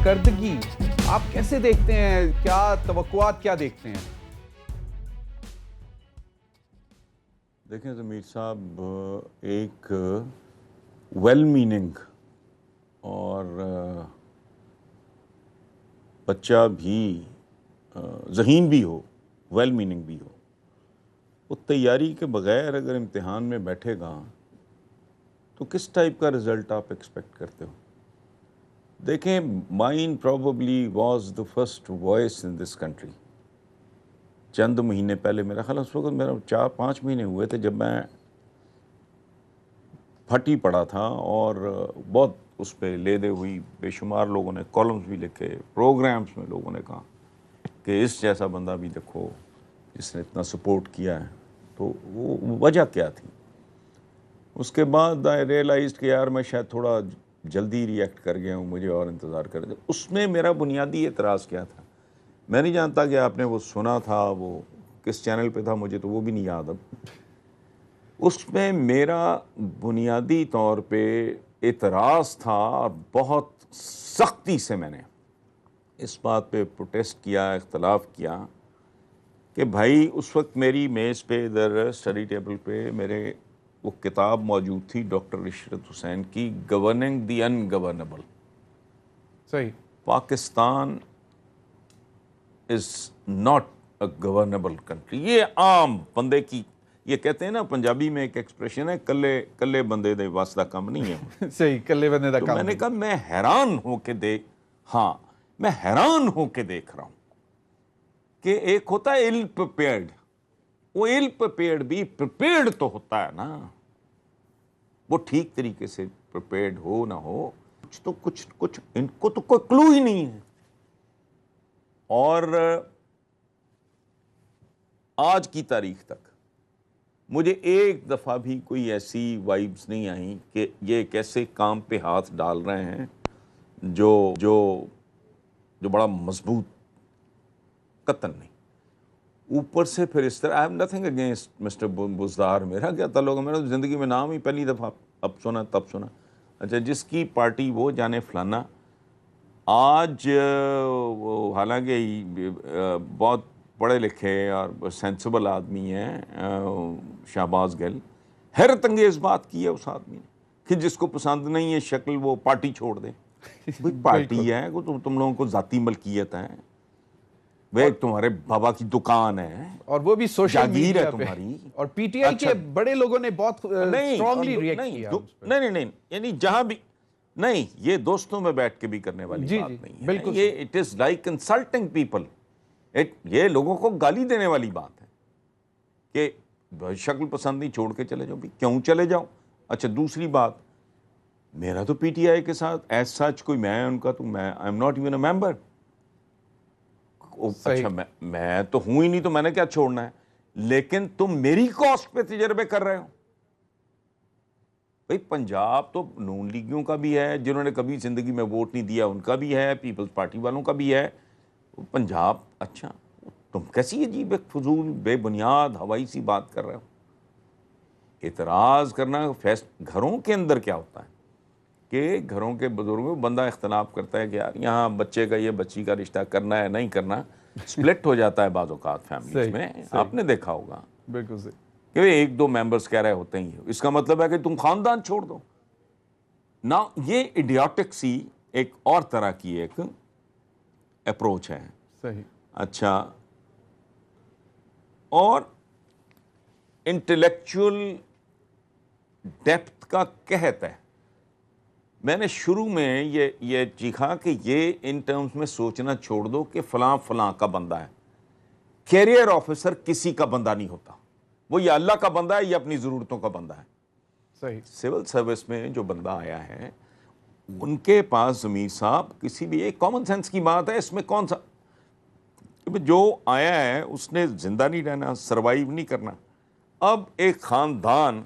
کارکردگی آپ کیسے دیکھتے ہیں؟ کیا توقعات کیا دیکھتے ہیں؟ دیکھیں ضمیر صاحب، ایک ویل میننگ اور بچہ بھی ذہین بھی ہو، ویل میننگ بھی ہو، وہ تیاری کے بغیر اگر امتحان میں بیٹھے گا تو کس ٹائپ کا رزلٹ آپ ایکسپیکٹ کرتے ہو؟ دیکھیں، mine probably was the first voice in this country. چند مہینے پہلے، میرا خیال اس وقت میرا 4-5 مہینے ہوئے تھے جب میں پھٹی پڑا تھا، اور بہت اس پہ لیدے ہوئی بے شمار لوگوں نے کالمز بھی لکھے، پروگرامز میں لوگوں نے کہا کہ اس جیسا بندہ بھی دیکھو جس نے اتنا سپورٹ کیا ہے. تو وہ وجہ کیا تھی؟ اس کے بعد آئی ریئلائزڈ کہ یار میں شاید تھوڑا جلدی ری ایکٹ کر گیا ہوں، مجھے اور انتظار کر دے. اس میں میرا بنیادی اعتراض کیا تھا؟ میں نہیں جانتا کہ آپ نے وہ سنا تھا، وہ کس چینل پہ تھا، مجھے تو وہ بھی نہیں یاد اب. اس میں میرا بنیادی طور پہ اعتراض تھا، اور بہت سختی سے میں نے اس بات پہ پروٹیسٹ کیا، اختلاف کیا کہ بھائی اس وقت میری میز پہ ادھر اسٹڈی ٹیبل پہ میرے وہ کتاب موجود تھی ڈاکٹر عشرت حسین کی، گورننگ دی انگورنبل. صحیح. Pakistan is not a governable country. یہ عام بندے کی، یہ کہتے ہیں نا پنجابی میں ایک ایکسپریشن ہے، کلے بندے دے واسطہ کم نہیں ہے. صحیح، کلے بندے دا تو کام. میں نے کہا میں حیران ہو کے میں حیران ہو کے دیکھ رہا ہوں کہ ایک ہوتا ہے ill prepared، وہ ill prepared بھی prepared تو ہوتا ہے نا، وہ ٹھیک طریقے سے prepared ہو نہ ہو، کچھ ان کو تو کوئی کلو ہی نہیں ہے. اور آج کی تاریخ تک مجھے ایک دفعہ بھی کوئی ایسی وائبز نہیں آئیں کہ یہ ایک ایسے کام پہ ہاتھ ڈال رہے ہیں جو بڑا مضبوط، قطن نہیں. اوپر سے پھر اس طرح، I am nothing against Mr Buzdar, میرا کیا تعلق ہے، میں نے زندگی میں نام ہی پہلی دفعہ اب سنا تب سنا. اچھا، جس کی پارٹی وہ جانے فلانا. آج حالانکہ بہت پڑھے لکھے اور سینسبل آدمی ہیں شہباز گل، حیرت انگیز بات کی ہے اس آدمی نے کہ جس کو پسند نہیں ہے شکل وہ پارٹی چھوڑ دے. بھئی پارٹی ہے، تم لوگوں کو ذاتی ملکیت ہے، وہ تمہارے بابا کی دکان ہے، اور وہ بھی سوشل جاگیر میڈیا ہے پہ. تمہاری. اور پی ٹی آئی کے بڑے لوگوں نے بہت اسٹرانگلی ریئیکٹ نہیں کیا. نہیں، یعنی جہاں بھی نہیں، یہ دوستوں میں بیٹھ کے بھی کرنے والی جی بات جی نہیں ہے. بالکل. یہ it is like insulting people. یہ لوگوں کو گالی دینے والی بات ہے کہ شکل پسند نہیں، چھوڑ کے چلے جاؤ. بھی کیوں چلے جاؤ؟ اچھا، دوسری بات، میرا تو پی ٹی آئی کے ساتھ ایز سچ کوئی، میں ان کا تو میں I am not even a member. اچھا، میں تو ہوں ہی نہیں، تو میں نے کیا چھوڑنا ہے؟ لیکن تم میری کاسٹ پہ تجربے کر رہے ہو. بھئی پنجاب تو نون لیگیوں کا بھی ہے، جنہوں نے کبھی زندگی میں ووٹ نہیں دیا ان کا بھی ہے، پیپلز پارٹی والوں کا بھی ہے. پنجاب، اچھا تم کیسی عجیب ایک فضول بے بنیاد ہوائی سی بات کر رہے ہو؟ اعتراض کرنا گھروں کے اندر کیا ہوتا ہے کہ گھروں کے بزرگوں بندہ اختلاف کرتا ہے کہ یار یہاں بچے کا یہ بچی کا رشتہ کرنا ہے نہیں کرنا، سپلٹ ہو جاتا ہے بعض اوقات فیملیز میں. آپ نے دیکھا ہوگا بالکل صحیح کہ ایک دو ممبرز کہہ رہے ہوتے ہیں اس کا مطلب ہے کہ تم خاندان چھوڑ دو نا. یہ ایڈیاٹک سی ایک اور طرح کی ایک اپروچ ہے. صحیح. اچھا، اور انٹلیکچول ڈیپتھ کا قحط ہے. میں نے شروع میں یہ چیخا کہ یہ ان ٹرمز میں سوچنا چھوڑ دو کہ فلاں فلاں کا بندہ ہے. کیریئر آفیسر کسی کا بندہ نہیں ہوتا، وہ یا اللہ کا بندہ ہے یا اپنی ضرورتوں کا بندہ ہے. صحیح. سول سروس میں جو بندہ آیا ہے ان کے پاس ضمیر صاحب کسی بھی ایک کامن سینس کی بات ہے، اس میں کون سا جو آیا ہے اس نے زندہ نہیں رہنا، سروائیو نہیں کرنا. اب ایک خاندان،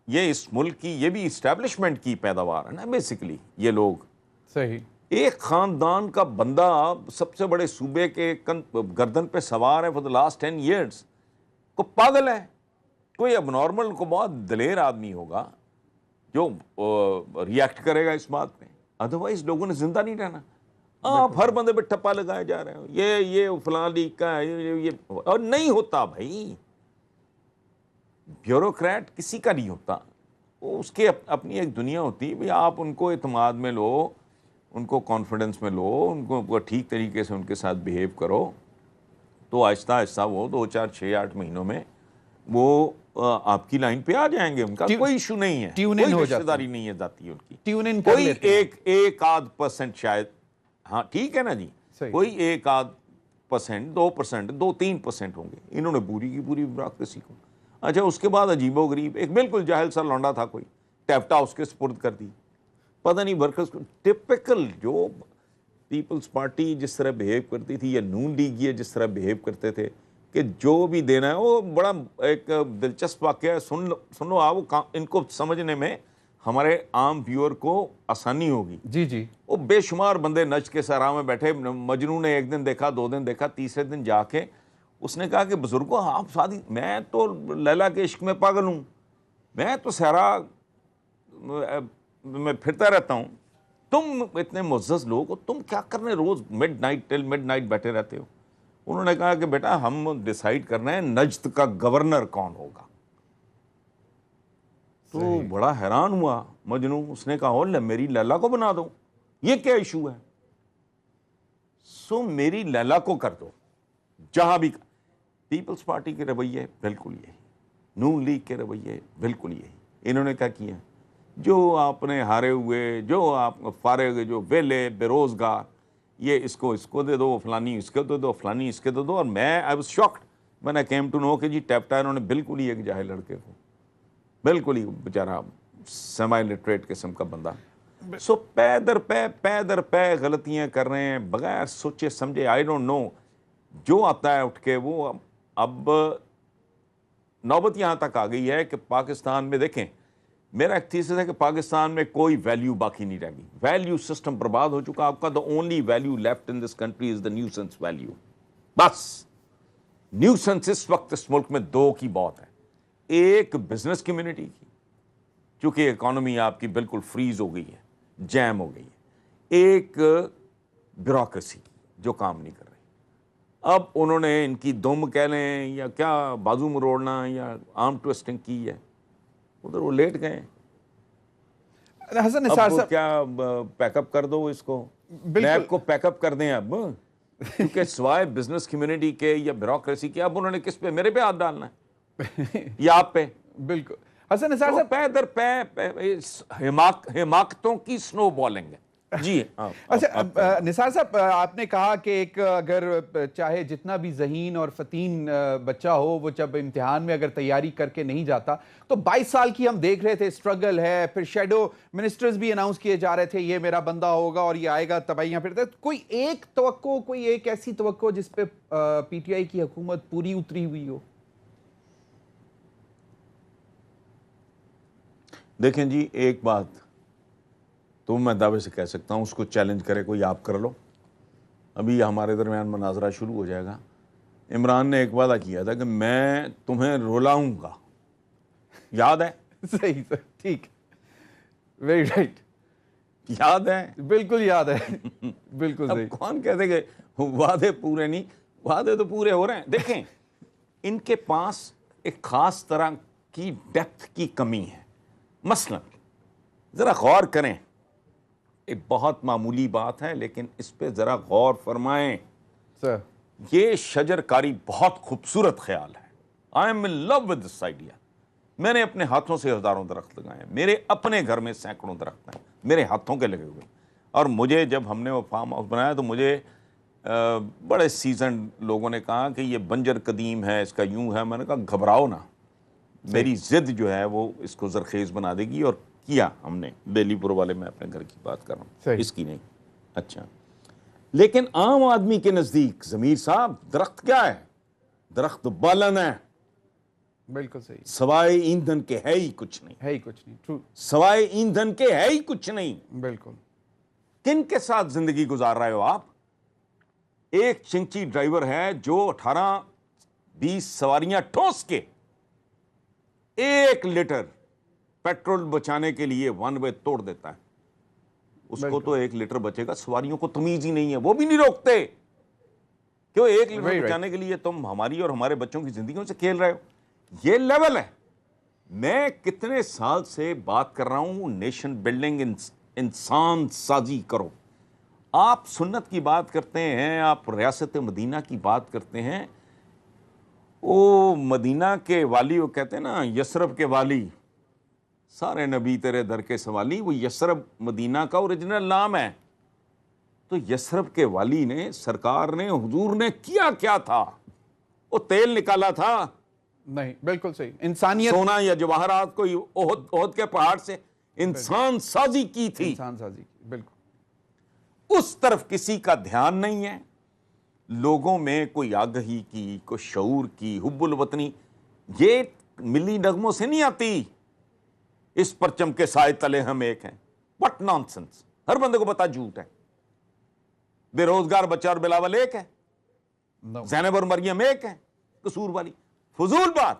یہ اس ملک کی، یہ بھی اسٹیبلشمنٹ کی پیداوار ہے نا بیسیکلی. یہ لوگ صحیح. ایک خاندان کا بندہ سب سے بڑے صوبے کے گردن پہ سوار ہے فور دا لاسٹ 10 years، کو پاگل ہے. کوئی اب نارمل کو بہت دلیر آدمی ہوگا جو ریئیکٹ کرے گا اس بات پہ، ادروائز لوگوں نے زندہ نہیں رہنا. آپ ہر بندے پہ ٹھپا لگائے جا رہے ہو، یہ فلاں لیگ کا ہے، یہ اور نہیں ہوتا بھائی. بیوروکریٹ کسی کا نہیں ہوتا، اس کے اپنی ایک دنیا ہوتی ہے. آپ ان کو اعتماد میں لو، ان کو کانفیڈنس میں لو، ان کو ٹھیک طریقے سے ان کے ساتھ بیہیو کرو، تو آہستہ آہستہ وہ 2 4 6 8 مہینوں میں وہ آپ کی لائن پہ آ جائیں گے. ان کا کوئی ایشو نہیں ہے، کوئی رشتہ داری نہیں ہے ذاتی ان کی. ٹیون ان کر کوئی لیتے ہیں. ایک آدھ % شاید، ہاں ٹھیک ہے نا جی، کوئی 1 آدھ %، 2%، 2-3% ہوں گے. انہوں نے پوری کی پوری بیوروکریسی کو. اچھا اس کے بعد عجیب و غریب ایک بالکل جاہل سا لونڈا تھا کوئی، ٹیپٹا اس کے سپرد کر دی. پتہ نہیں ورکرز کو ٹپکل جو پیپلز پارٹی جس طرح بیہیو کرتی تھی، یا نون لیگ یہ جس طرح بیہیو کرتے تھے کہ جو بھی دینا ہے وہ بڑا ایک دلچسپ واقعہ ہے. سن لو آپ، ان کو سمجھنے میں ہمارے عام ویور کو آسانی ہوگی. جی وہ بے شمار بندے نچ کے صحرا میں بیٹھے. مجنوں نے 1 دن دیکھا، 2 دن دیکھا، تیسرے دن جا کے اس نے کہا کہ بزرگوں آپ شادی، میں تو لیلا کے عشق میں پاگل ہوں، میں تو صحرا میں پھرتا رہتا ہوں، تم اتنے معزز لوگ ہو، تم کیا کرنے روز مڈ نائٹ بیٹھے رہتے ہو. انہوں نے کہا کہ بیٹا ہم ڈیسائیڈ کرنا ہے نجد کا گورنر کون ہوگا. تو بڑا حیران ہوا مجنوں. اس نے کہا لے میری لیلا کو بنا دو، یہ کیا ایشو ہے؟ سو میری لیلا کو کر دو. جہاں بھی پیپلز پارٹی کے رویے بالکل یہی، نون لیگ کے رویے بالکل یہی. انہوں نے کیا کیا؟ جو آپ نے ہارے ہوئے، جو آپ فارغ، جو ویلے بے روزگار، یہ اس کو دے دو، فلانی اس کو دے دو، فلانی اس کے دے دو. اور میں I was shocked when I came to know کہ جی ٹیپٹا انہوں نے بالکل ہی ایک جاہل لڑکے کو، بالکل ہی بیچارہ سیمی لٹریٹ قسم کا بندہ، سو پے در پے غلطیاں کر رہے ہیں بغیر سوچے سمجھے. آئی ڈونٹ نو جو آتا ہے اٹھ کے وہ. اب نوبت یہاں تک آ گئی ہے کہ پاکستان میں دیکھیں، میرا ایک تھیسس ہے کہ پاکستان میں کوئی ویلیو باقی نہیں رہ گئی. ویلیو سسٹم برباد ہو چکا. آپ کا the only value left in this country is the nuisance value. بس نیوسنس اس وقت اس ملک میں 2 کی بہت ہے. ایک بزنس کمیونٹی کی، چونکہ اکانومی آپ کی بالکل فریز ہو گئی ہے، جیم ہو گئی ہے. ایک بیوروکریسی جو کام نہیں کر رہی. اب انہوں نے ان کی دم کہہ لیں یا کیا بازو مروڑنا یا آرم ٹویسٹنگ کی ہے، ادھر وہ لیٹ گئے. حسن نثار اب صاحب کیا پیک اپ کر دو اس کو، نیب کو پیک اپ کر دیں اب، کیونکہ سوائے بزنس کمیونٹی کے یا بیوروکریسی کے اب انہوں نے کس پہ، میرے پہ ہاتھ ڈالنا ہے یا آپ پہ. بالکل. حسن نثار تو صاحب پے در پے حماقتوں کی سنو بالنگ ہے. جی اچھا نثار صاحب، آپ نے کہا کہ ایک اگر چاہے جتنا بھی ذہین اور فتین بچہ ہو، وہ جب امتحان میں اگر تیاری کر کے نہیں جاتا تو 22 سال کی ہم دیکھ رہے تھے اسٹرگل ہے. پھر شیڈو منسٹرز بھی اناؤنس کیے جا رہے تھے، یہ میرا بندہ ہوگا اور یہ آئے گا تباہیاں پھرتے. کوئی ایک توقع، کوئی ایک ایسی توقع جس پہ پی ٹی آئی کی حکومت پوری اتری ہوئی ہو؟ دیکھیں جی، ایک بات تو میں دعوے سے کہہ سکتا ہوں، اس کو چیلنج کرے کوئی آپ کر لو. ابھی ہمارے درمیان مناظرہ شروع ہو جائے گا. عمران نے ایک وعدہ کیا تھا کہ میں تمہیں رلاؤں گا، یاد ہے؟ صحیح سر، ٹھیک، ویری رائٹ، یاد ہے؟ بالکل یاد ہے، بالکل اب صحیح. کون کہتے کہ وعدے پورے نہیں؟ وعدے تو پورے ہو رہے ہیں. دیکھیں ان کے پاس ایک خاص طرح کی ڈیپتھ کی کمی ہے. مثلا ذرا غور کریں، ایک بہت معمولی بات ہے لیکن اس پہ ذرا غور فرمائیں. سر یہ شجر کاری بہت خوبصورت خیال ہے. I am in love with this idea. میں نے اپنے ہاتھوں سے ہزاروں درخت لگائے ہیں، میرے اپنے گھر میں سینکڑوں درخت ہیں میرے ہاتھوں کے لگے ہوئے. اور مجھے جب ہم نے وہ فارم ہاؤس بنایا تو مجھے بڑے سیزنڈ لوگوں نے کہا کہ یہ بنجر قدیم ہے، اس کا یوں ہے. میں نے کہا گھبراؤ نہ، میری ضد جو ہے وہ اس کو زرخیز بنا دے گی. اور کیا ہم نے بیلی پور والے، میں اپنے گھر کی بات کر رہا ہوں، اس کی نہیں. اچھا لیکن عام آدمی کے نزدیک ضمیر صاحب درخت کیا ہے؟ درخت بالن ہے، بالکل صحیح، سوائے ایندھن کے ہے ہی کچھ نہیں. ہے ہی کچھ نہیں. ٹرو، سوائے ایندھن کے ہے ہی کچھ نہیں. بالکل. کن کے ساتھ زندگی گزار رہے ہو آپ؟ ایک چنچی ڈرائیور ہے جو 18-20 سواریاں ٹھوس کے 1 لیٹر پیٹرول بچانے کے لیے 1 وے توڑ دیتا ہے. اس کو تو 1 لیٹر بچے گا. سواریوں کو تمیز ہی نہیں ہے, وہ بھی نہیں روکتے کہ وہ 1 لیٹر بچانے کے لیے تم ہماری اور ہمارے بچوں کی زندگیوں سے کھیل رہے ہو. یہ لیول ہے. میں کتنے سال سے بات کر رہا ہوں نیشن بلڈنگ, انسان سازی کرو. آپ سنت کی بات کرتے ہیں, آپ ریاست مدینہ کی بات کرتے ہیں. وہ مدینہ کے والی, وہ کہتے ہیں نا یثرب کے والی, سارے نبی تیرے در کے سوالی. وہ یثرب مدینہ کا اوریجنل نام ہے. تو یثرب کے والی نے, سرکار نے, حضور نے کیا کیا تھا؟ وہ تیل نکالا تھا؟ نہیں, بالکل صحیح. انسانیت, سونا یا جواہرات کو احد کے پہاڑ سے انسان سازی کی تھی. انسان سازی کی, بالکل. اس طرف کسی کا دھیان نہیں ہے. لوگوں میں کوئی آگہی کی, کوئی شعور کی, حب الوطنی یہ ملی نغموں سے نہیں آتی. اس پرچم کے سائے تلے ہم ایک ہیں. What nonsense. ہر بندے کو پتا جھوٹ ہے. بے روزگار بچہ اور بلاول ایک ہے, زینب اور مریم ایک ہیں قصور والی. فضول بات.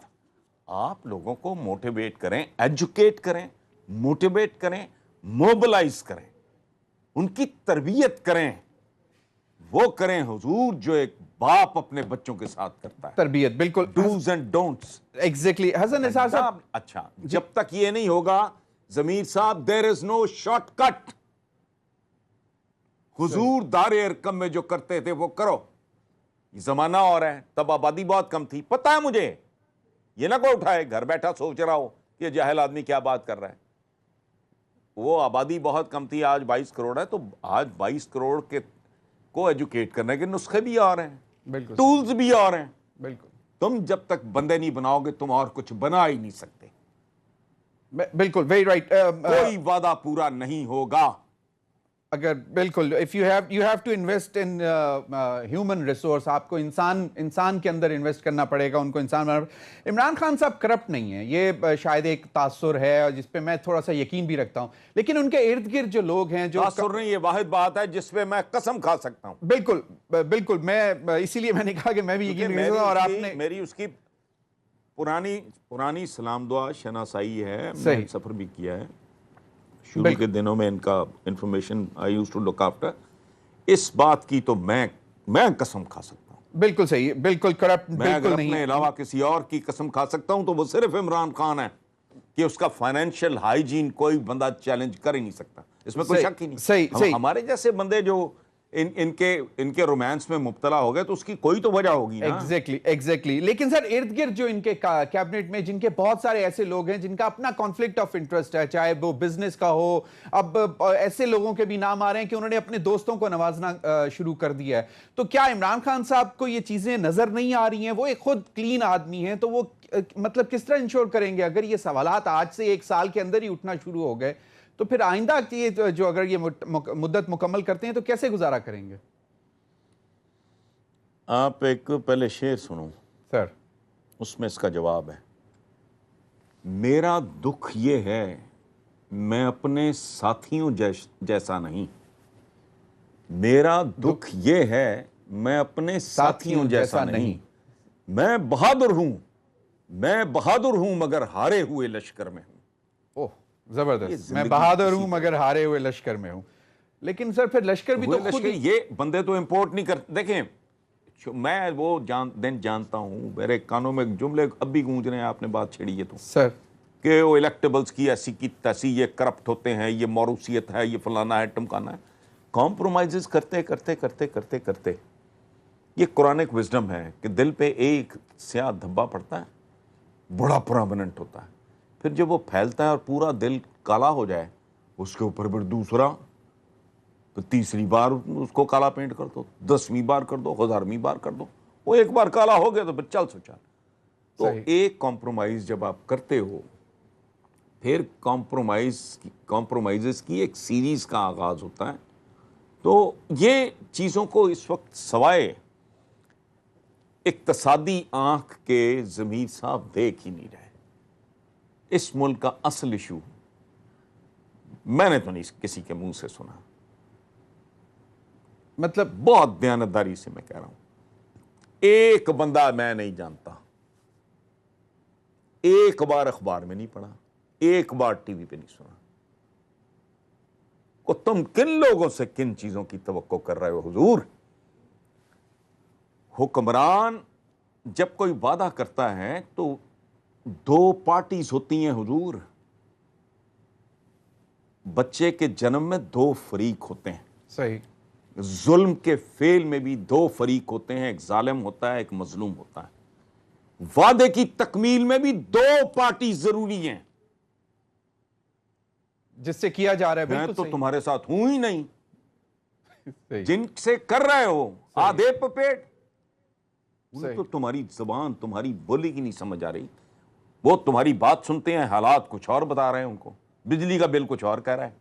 آپ لوگوں کو موٹیویٹ کریں, ایجوکیٹ کریں, موٹیویٹ کریں, موبلائز کریں, ان کی تربیت کریں. وہ کریں حضور جو ایک باپ اپنے بچوں کے ساتھ کرتا ہے. تربیت, بالکل. Dos and don'ts. ایگزیکٹلی. حسن نثار صاحب, اچھا, جب تک یہ نہیں ہوگا ضمیر صاحب, دیر از نو شارٹ کٹ. حضور دار ارکم میں جو کرتے تھے وہ کرو. زمانہ اور ہے, تب آبادی بہت کم تھی. پتہ ہے مجھے, یہ نہ کوئی اٹھائے گھر بیٹھا سوچ رہا ہو کہ یہ جاہل آدمی کیا بات کر رہا ہے. وہ آبادی بہت کم تھی, آج 22 کروڑ ہے. تو آج 22 کروڑ کے کو ایجوکیٹ کرنے کے نسخے بھی آ رہے ہیں, بالکل ٹولز بھی آ رہے ہیں. بالکل. تم جب تک بندے نہیں بناؤ گے تم اور کچھ بنا ہی نہیں سکتے. بالکل, ویری رائٹ. کوئی وعدہ پورا نہیں ہوگا. اگر بالکل, if you have to invest in human resource, آپ کو انسان کے اندر انویسٹ کرنا پڑے گا, ان کو انسان بنانا. عمران خان صاحب کرپٹ نہیں ہیں, یہ شاید ایک تاثر ہے جس پہ میں تھوڑا سا یقین بھی رکھتا ہوں, لیکن ان کے ارد گرد جو لوگ ہیں جو تاثر نہیں, یہ واحد بات ہے جس پہ میں قسم کھا سکتا ہوں. بالکل بالکل. میں اسی لیے میں نے کہا کہ میں بھی یقین رکھتا ہوں. اور آپ نے میری اس کی پرانی سلام دعا شناسائی ہے, میں سفر بھی کیا ہے. شروع کے دنوں میں ان کا information I use to look after. اس بات کی تو میں قسم کھا سکتا ہوں. بالکل صحیح, بالکل کرپٹ میں اگر بالکل نہیں. اپنے علاوہ کسی اور کی قسم کھا سکتا ہوں تو وہ صرف عمران خان ہے کہ اس کا فائنینشیل ہائیجین کوئی بندہ چیلنج کر ہی نہیں سکتا. اس میں کوئی شک ہی نہیں. صحیح. ہمارے جیسے بندے جو ان کے رومانس میں مبتلا ہو گئے تو اس کی کوئی تو وجہ ہوگی نا. ایگزیکٹلی. لیکن سر ارد گرد جو ان کے کیبنٹ میں جن کے بہت سارے ایسے لوگ ہیں جن کا اپنا کانفلکٹ آف انٹرسٹ ہے, چاہے وہ بزنس کا ہو, اب ایسے لوگوں کے بھی نام آ رہے ہیں کہ انہوں نے اپنے دوستوں کو نوازنا شروع کر دیا ہے. تو کیا عمران خان صاحب کو یہ چیزیں نظر نہیں آ رہی ہیں؟ وہ ایک خود کلین آدمی ہیں, تو وہ مطلب کس طرح انشور کریں گے اگر یہ سوالات آج سے 1 سال کے اندر ہی اٹھنا شروع ہو گئے, تو پھر آئندہ جو اگر یہ مدت مکمل کرتے ہیں تو کیسے گزارا کریں گے؟ آپ ایک پہلے شعر سنو سر, اس میں اس کا جواب ہے. میرا دکھ یہ ہے میں اپنے ساتھیوں جیسا نہیں. میرا دکھ یہ ہے میں اپنے ساتھیوں جیسا نہیں. میں بہادر ہوں مگر ہارے ہوئے لشکر میں ہوں. اوہ زبردست. میں بہادر ہوں مگر ہارے ہوئے لشکر میں ہوں. لیکن سر پھر لشکر بھی تو خود یہ بندے تو امپورٹ نہیں کرتے. دیکھیں میں وہ جانتا ہوں, میرے کانوں میں جملے اب بھی گونج رہے ہیں, آپ نے بات چھیڑی ہے تو سر کہ وہ الیکٹیبلز کی ایسی کی تیسی, یہ کرپٹ ہوتے ہیں, یہ موروثیت ہے, یہ فلانا ہے, ٹمکانا ہے. کمپرومائزز کرتے یہ قرآنک وزڈم ہے کہ دل پہ ایک سیاہ دھبا پڑتا ہے, بڑا پرامننٹ ہوتا ہے. پھر جب وہ پھیلتا ہے اور پورا دل کالا ہو جائے, اس کے اوپر پھر دوسرا, تو تیسری بار اس کو کالا پینٹ کر دو, 10ویں بار کر دو, 1000ویں بار کر دو. وہ ایک بار کالا ہو گیا تو پھر چل سو چال. تو ایک کمپرومائز جب آپ کرتے ہو, پھر کمپرومائزز کی ایک سیریز کا آغاز ہوتا ہے. تو یہ چیزوں کو اس وقت سوائے اقتصادی آنکھ کے ضمیر صاحب دیکھ ہی نہیں رہے. اس ملک کا اصل ایشو میں نے تو نہیں کسی کے منہ سے سنا, مطلب بہت دیانتداری سے میں کہہ رہا ہوں, ایک بندہ میں نہیں جانتا, ایک بار اخبار میں نہیں پڑھا, ایک بار ٹی وی پہ نہیں سنا. کو تم کن لوگوں سے کن چیزوں کی توقع کر رہے ہو حضور؟ حکمران جب کوئی وعدہ کرتا ہے تو دو پارٹیز ہوتی ہیں حضور. بچے کے جنم میں دو فریق ہوتے ہیں. صحیح. ظلم کے فعل میں بھی دو فریق ہوتے ہیں, ایک ظالم ہوتا ہے, ایک مظلوم ہوتا ہے. وعدے کی تکمیل میں بھی دو پارٹی ضروری ہیں. جس سے کیا جا رہا ہے میں بالکل تو صحیح. تمہارے ساتھ ہوں ہی نہیں. صحیح. جن سے کر رہے ہو آدھے پپیٹ, صحیح. انہیں تو تمہاری زبان, تمہاری بولی کی نہیں سمجھ آ رہی. وہ تمہاری بات سنتے ہیں, حالات کچھ اور بتا رہے ہیں ان کو. بجلی کا بل کچھ اور کہہ رہا ہے.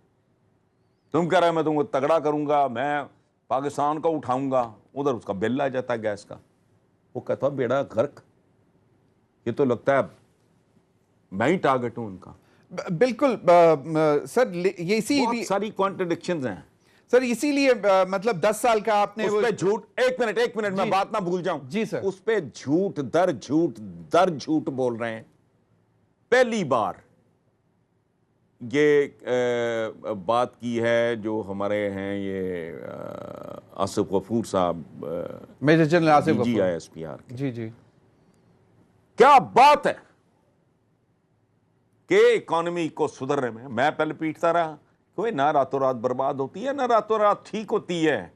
تم کہہ رہے ہیں میں تم کو تگڑا کروں گا, میں پاکستان کا اٹھاؤں گا, ادھر اس کا بل آ جاتا ہے گیس کا. وہ کہتا بیڑا غرق. یہ تو لگتا ہے میں ہی ٹارگٹ ہوں ان کا. بالکل سر, یہ اسی لیے بہت ساری کانٹرڈکشنز ہیں سر, اسی لیے مطلب 10 سال کا آپ نے اس پہ جھوٹ. ایک منٹ میں بات نہ بھول جاؤں. جی سر. اس پہ جھوٹ در جھوٹ بول رہے ہیں. پہلی بار یہ بات کی ہے جو ہمارے ہیں یہ آصف غفور صاحب, میجر جنرل آصف جی غفور. ISPR کے. جی جی. کیا بات ہے کہ اکانومی کو سدھرنے میں پہلے پیٹتا رہا کوئی نہ راتوں رات برباد ہوتی ہے نہ راتوں رات ٹھیک ہوتی ہے.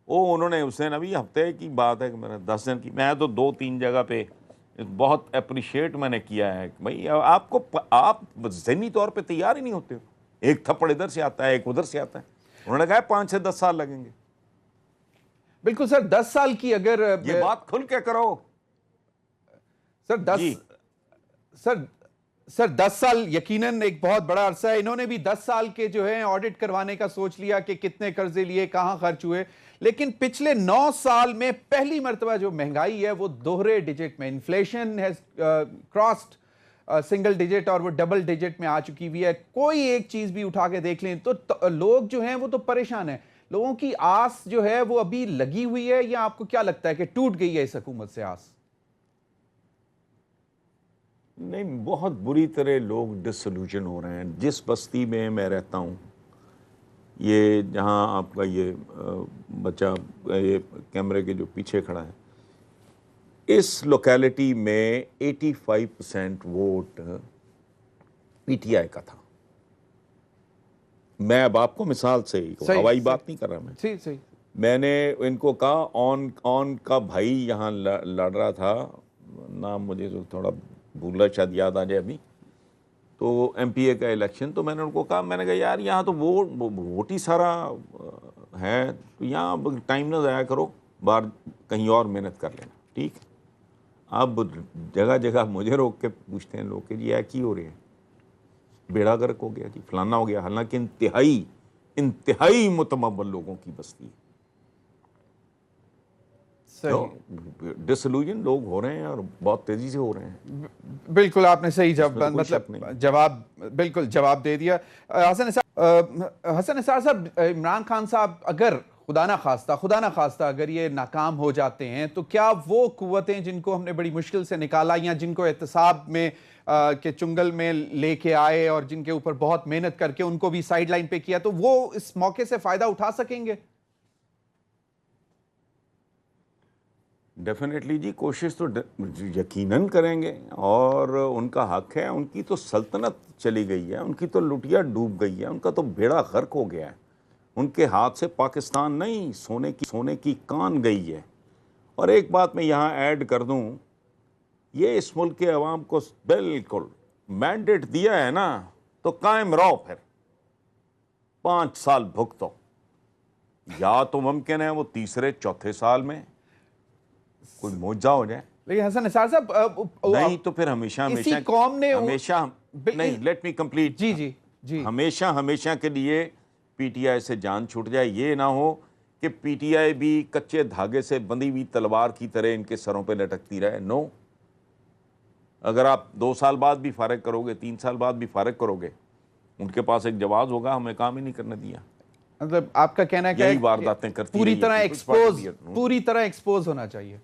انہوں نے اس دن, ابھی ہفتے کی بات ہے کہ میں نے 10 دن کی, میں تو 2-3 جگہ پہ بہت اپریشیٹ میں نے کیا ہے کہ بھائی آپ ذہنی طور پہ تیار ہی نہیں ہوتے ہو. ایک تھپڑ ادھر سے آتا ہے, ایک ادھر سے آتا ہے. انہوں نے کہا 5 سے 10 سال لگیں گے. بالکل سر, 10 سال کی اگر یہ بات کھل کے کرو سر. 10 سر 10 سال یقیناً ایک بہت بڑا عرصہ ہے. انہوں نے بھی 10 سال کے جو ہے آڈٹ کروانے کا سوچ لیا کہ کتنے قرضے لیے, کہاں خرچ ہوئے. لیکن پچھلے 9 سال میں پہلی مرتبہ جو مہنگائی ہے وہ دوہرے ڈیجٹ میں, inflation has crossed single digit اور وہ ڈبل ڈیجٹ میں آ چکی ہوئی ہے. کوئی ایک چیز بھی اٹھا کے دیکھ لیں تو لوگ جو ہیں وہ تو پریشان ہیں. لوگوں کی آس جو ہے وہ ابھی لگی ہوئی ہے, یا آپ کو کیا لگتا ہے کہ ٹوٹ گئی ہے اس حکومت سے آس؟ نہیں, بہت بری طرح لوگ ڈسلوژن ہو رہے ہیں. جس بستی میں میں رہتا ہوں, یہ جہاں آپ کا یہ بچہ یہ کیمرے کے جو پیچھے کھڑا ہے, اس لوکیلٹی میں 85% ووٹ PTI کا تھا. میں اب آپ کو مثال سے ہوائی بات نہیں کر رہا میں. صحیح. میں نے ان کو کہا آن کا بھائی یہاں لڑ رہا تھا, نام مجھے تھوڑا بھولا, شاید یاد آ جائے ابھی, تو MPA کا الیکشن. تو میں نے ان کو کہا, میں نے کہا یار یہاں تو ووٹ ہی سارا ہے, تو یہاں ٹائم نہ ضائع کرو, بار کہیں اور محنت کر لینا. ٹھیک. اب جگہ جگہ مجھے روک کے پوچھتے ہیں لوگ کہ جی کی ہو رہی ہے, بیڑا گرک ہو گیا جی, فلانا ہو گیا. حالانکہ انتہائی متمول لوگوں کی بستی ہے. ڈسلوژن لوگ ہو رہے ہیں اور بہت تیزی سے ہو رہے ہیں. بالکل آپ نے صحیح جواب بالکل جواب دے دیا. حسن نثار صاحب, عمران خان صاحب اگر خدا نہ خواستہ اگر یہ ناکام ہو جاتے ہیں تو کیا وہ قوتیں جن کو ہم نے بڑی مشکل سے نکالا, یا جن کو احتساب میں کے چنگل میں لے کے آئے اور جن کے اوپر بہت محنت کر کے ان کو بھی سائیڈ لائن پہ کیا, تو وہ اس موقع سے فائدہ اٹھا سکیں گے؟ ڈیفینیٹلی جی, کوشش تو یقیناً کریں گے, اور ان کا حق ہے. ان کی تو سلطنت چلی گئی ہے, ان کی تو لٹیا ڈوب گئی ہے, ان کا تو بیڑا غرق ہو گیا ہے. ان کے ہاتھ سے پاکستان نہیں سونے کی کان گئی ہے. اور ایک بات میں یہاں ایڈ کر دوں, یہ اس ملک کے عوام کو بالکل مینڈیٹ دیا ہے نا, تو قائم رہو, پھر 5 سال بھگتو. یا تو ممکن ہے وہ تیسرے چوتھے سال میں کوئی معجزہ ہو جائے, لیکن حسن نثار صاحب نہیں تو پھر ہمیشہ نہیں. Let me complete. جی ہمیشہ کے لیے PTI سے جان چھوٹ جائے. یہ نہ ہو کہ PTI بھی کچے دھاگے سے بندھی ہوئی تلوار کی طرح ان کے سروں پہ لٹکتی رہے. نو, اگر آپ 2 سال بعد بھی فارغ کرو گے, 3 سال بعد بھی فارغ کرو گے, ان کے پاس ایک جواز ہوگا, ہمیں کام ہی نہیں کرنے دیا. مطلب آپ کا کہنا ہے کہ وارداتیں کرتی پوری طرح ایکسپوز ہونا چاہیے.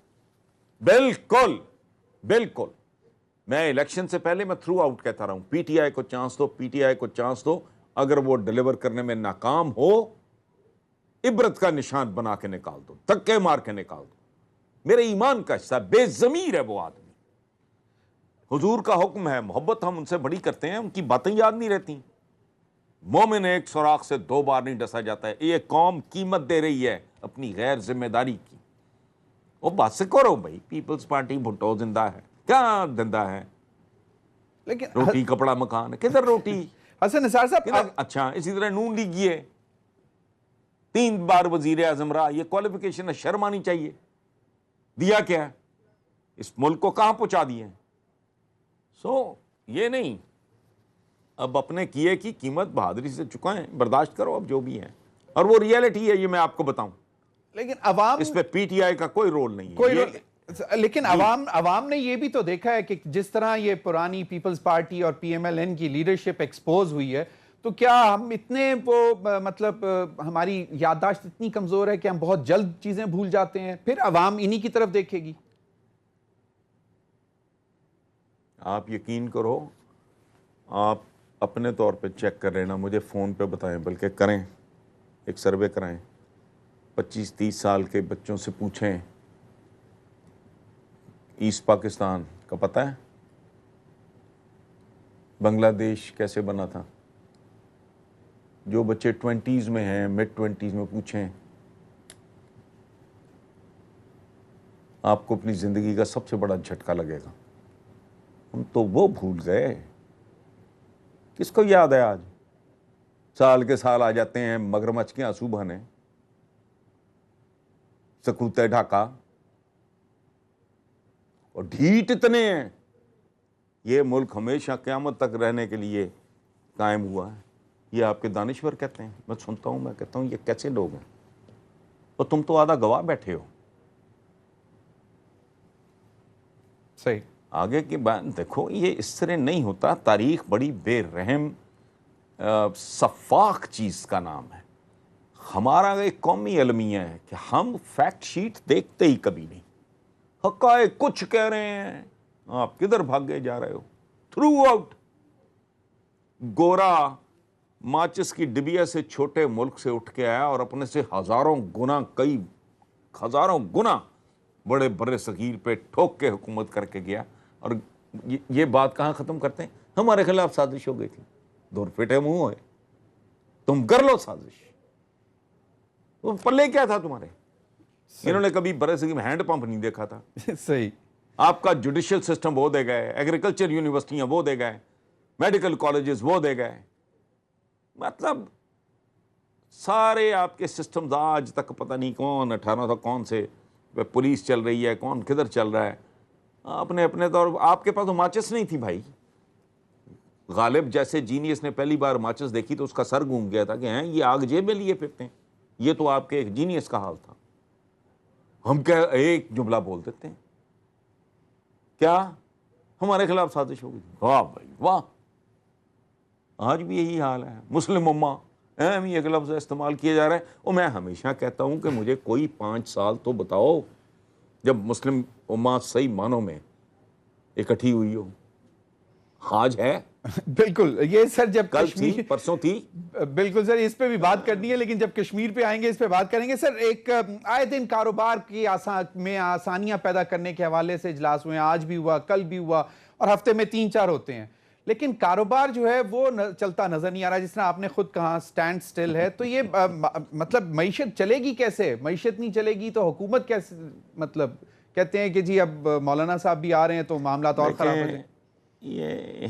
بالکل. میں الیکشن سے پہلے میں تھرو آؤٹ کہتا رہا ہوں, PTI کو چانس دو, PTI کو چانس دو. اگر وہ ڈیلیور کرنے میں ناکام ہو عبرت کا نشان بنا کے نکال دو, دھکے مار کے نکال دو. میرے ایمان کا حصہ, بے ضمیر ہے وہ آدمی. حضور کا حکم ہے, محبت ہم ان سے بڑی کرتے ہیں, ان کی باتیں یاد نہیں رہتی. مومن ایک سوراخ سے 2 بار نہیں ڈسا جاتا ہے. یہ قوم قیمت دے رہی ہے اپنی غیر ذمہ داری کی. وہ بات سے کرو بھائی, پیپلز پارٹی بھٹو زندہ ہے, کیا زندہ ہے؟ لیکن روٹی کپڑا مکان, کدھر روٹی؟ حسن نثار صاحب کدھر؟ اچھا, اسی طرح نون لیگ یہ 3 بار وزیر اعظم رہا, یہ کوالیفیکیشن ہے, شرم آنی چاہیے. دیا کیا ہے اس ملک کو, کہاں پہنچا دیے ہیں؟ یہ نہیں, اب اپنے کیے کی قیمت بہادری سے چکائیں, برداشت کرو اب جو بھی ہے, اور وہ ریئلٹی ہے, یہ میں آپ کو بتاؤں. لیکن عوام اس پہ پی ٹی آئی کا کوئی رول نہیں ہے. کوئی لیکن عوام نے یہ بھی تو دیکھا ہے کہ جس طرح یہ پرانی پیپلز پارٹی اور پی ایم ایل این کی لیڈرشپ ایکسپوز ہوئی ہے, تو کیا ہم اتنے مطلب ہماری یادداشت اتنی کمزور ہے کہ ہم بہت جلد چیزیں بھول جاتے ہیں, پھر عوام انہی کی طرف دیکھے گی؟ آپ یقین کرو, آپ اپنے طور پہ چیک کر لینا, مجھے فون پہ بتائیں, بلکہ کریں, ایک سروے کرائیں, 25-30 سال کے بچوں سے پوچھیں ایسٹ پاکستان کا پتہ ہے, بنگلہ دیش کیسے بنا تھا. جو بچے 20s میں ہیں, mid 20s میں, پوچھیں, آپ کو اپنی زندگی کا سب سے بڑا جھٹکا لگے گا. ہم تو وہ بھول گئے. کس کو یاد ہے آج؟ سال کے سال آ جاتے ہیں مگرمچھ کے آنسو بہانے, سکوتے ڈھاکہ, اور ڈھیٹ اتنے ہیں. یہ ملک ہمیشہ قیامت تک رہنے کے لیے قائم ہوا ہے. یہ آپ کے دانشور کہتے ہیں, میں سنتا ہوں, میں کہتا ہوں یہ کیسے لوگ ہیں, اور تم تو آدھا گواہ بیٹھے ہو. صحیح. آگے کی بات دیکھو, یہ اس طرح نہیں ہوتا. تاریخ بڑی بے رحم سفاک چیز کا نام ہے. ہمارا ایک قومی المیہ ہے کہ ہم فیکٹ شیٹ دیکھتے ہی کبھی نہیں. حقائق کچھ کہہ رہے ہیں, آپ کدھر بھاگے جا رہے ہو. تھرو آؤٹ گورا ماچس کی ڈبیا سے چھوٹے ملک سے اٹھ کے آیا اور اپنے سے کئی ہزاروں گنا بڑے برے صغیر پہ ٹھوک کے حکومت کر کے گیا. اور یہ بات کہاں ختم کرتے ہیں, ہمارے خلاف سازش ہو گئی تھی. دور پھٹے منہ ہوئے, تم کر لو سازش. وہ پلے کیا تھا تمہارے؟ انہوں نے کبھی برے صغیر میں ہینڈ پمپ نہیں دیکھا تھا. صحیح. آپ کا جوڈیشل سسٹم وہ دے گئے, ایگریکلچر یونیورسٹیاں وہ دے گئے, میڈیکل کالجز وہ دے گئے. مطلب سارے آپ کے سسٹمز آج تک پتہ نہیں کون 18 کون سے پولیس چل رہی ہے, کون کدھر چل رہا ہے. اپنے طور آپ کے پاس تو ماچس نہیں تھی بھائی. غالب جیسے جینیس نے پہلی بار ماچس دیکھی تو اس کا سر گھوم گیا تھا کہ ہیں یہ آگ جیب میں لیے پھرتے ہیں. یہ تو آپ کے ایک جینیس کا حال تھا. ہم کیا ایک جملہ بول دیتے ہیں, کیا ہمارے خلاف سازش ہوگی. واہ بھائی واہ. آج بھی یہی حال ہے. مسلم امہ یہ لفظ استعمال کیا جا رہا ہے. اور میں ہمیشہ کہتا ہوں کہ مجھے کوئی 5 سال تو بتاؤ جب مسلم امہ صحیح معنوں میں اکٹھی ہوئی ہو. آج ہے؟ بالکل. یہ سر جب کل کشمیر تھی, پرسوں تھی. بالکل سر, اس پہ بھی بات کرنی ہے, لیکن جب کشمیر پہ آئیں گے اس پہ بات کریں گے. سر ایک آئے دن کاروبار کی میں آسانیاں پیدا کرنے کے حوالے سے اجلاس ہوئے ہیں, آج بھی ہوا, کل بھی ہوا, اور ہفتے میں 3-4 ہوتے ہیں, لیکن کاروبار جو ہے وہ چلتا نظر نہیں آ رہا. جس طرح آپ نے خود کہا سٹینڈ سٹل ہے, تو یہ مطلب معیشت چلے گی کیسے؟ معیشت نہیں چلے گی تو حکومت کیسے؟ مطلب کہتے ہیں کہ جی اب مولانا صاحب بھی آ رہے ہیں تو معاملات اور خراب ہو جائیں. یہ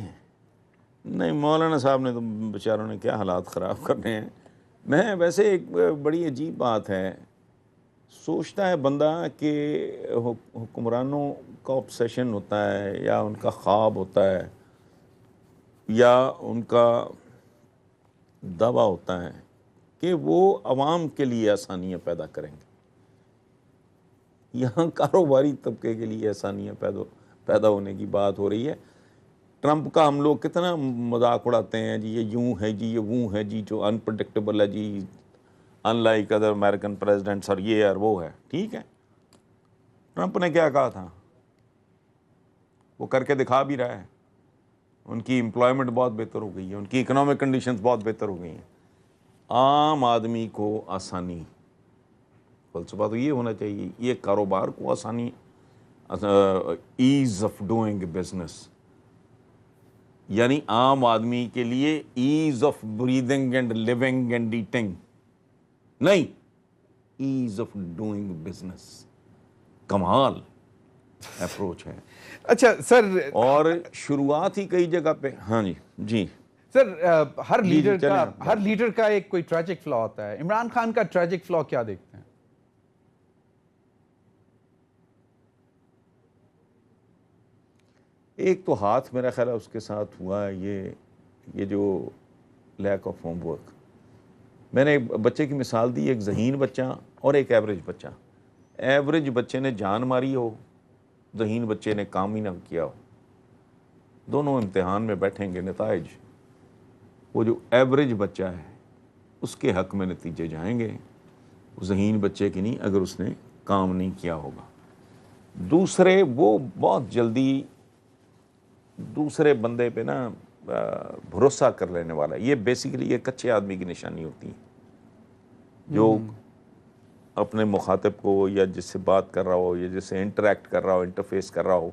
نہیں, مولانا صاحب نے تو بیچاروں نے کیا حالات خراب کرنے ہیں. میں ویسے ایک بڑی عجیب بات ہے, سوچتا ہے بندہ کہ حکمرانوں کا obsession ہوتا ہے یا ان کا خواب ہوتا ہے یا ان کا دعویٰ ہوتا ہے کہ وہ عوام کے لیے آسانیاں پیدا کریں گے. یہاں کاروباری طبقے کے لیے آسانیاں پیدا ہونے کی بات ہو رہی ہے. ٹرمپ کا ہم لوگ کتنا مذاق اڑاتے ہیں, جی یہ یوں ہے, جی یہ وہ ہے, جی جو انپریڈکٹیبل ہے, جی unlike other American presidents, اور یہ اور وہ ہے. ٹھیک ہے, ٹرمپ نے کیا کہا تھا, وہ کر کے دکھا بھی رہا ہے. ان کی امپلائمنٹ بہت بہتر ہو گئی ہے, ان کی اکنامک کنڈیشنز بہت بہتر ہو گئی ہیں. عام آدمی کو آسانی, فلسفہ تو یہ ہونا چاہیے, یہ کاروبار کو آسانی, ایز آف ڈوئنگ بزنس, یعنی عام آدمی کے لیے ease of breathing and living and eating, نہیں ایز آف ڈوئنگ بزنس. کمال اپروچ ہے. اچھا سر, اور شروعات ہی کئی جگہ پہ. ہاں جی جی سر ہر جی لیڈر چلیں کا آپ ہر لیڈر کا ایک کوئی ٹریجک فلا ہوتا ہے. عمران خان کا ٹریجک فلا کیا دیکھتے ہیں؟ ایک تو ہاتھ میرا خیال ہے اس کے ساتھ ہوا ہے یہ جو لیک آف ہوم ورک. میں نے ایک بچے کی مثال دی, ایک ذہین بچہ اور ایک ایوریج بچہ. ایوریج بچے نے جان ماری ہو, ذہین بچے نے کام ہی نہ کیا ہو, دونوں امتحان میں بیٹھیں گے, نتائج وہ جو ایوریج بچہ ہے اس کے حق میں نتیجے جائیں گے, ذہین بچے کی نہیں اگر اس نے کام نہیں کیا ہوگا. دوسرے وہ بہت جلدی دوسرے بندے پہ نا بھروسہ کر لینے والا ہے. یہ بیسیکلی یہ کچے آدمی کی نشانی ہوتی ہے, جو اپنے مخاطب کو یا جس سے بات کر رہا ہو یا جس سے انٹریکٹ کر رہا ہو, انٹرفیس کر رہا ہو,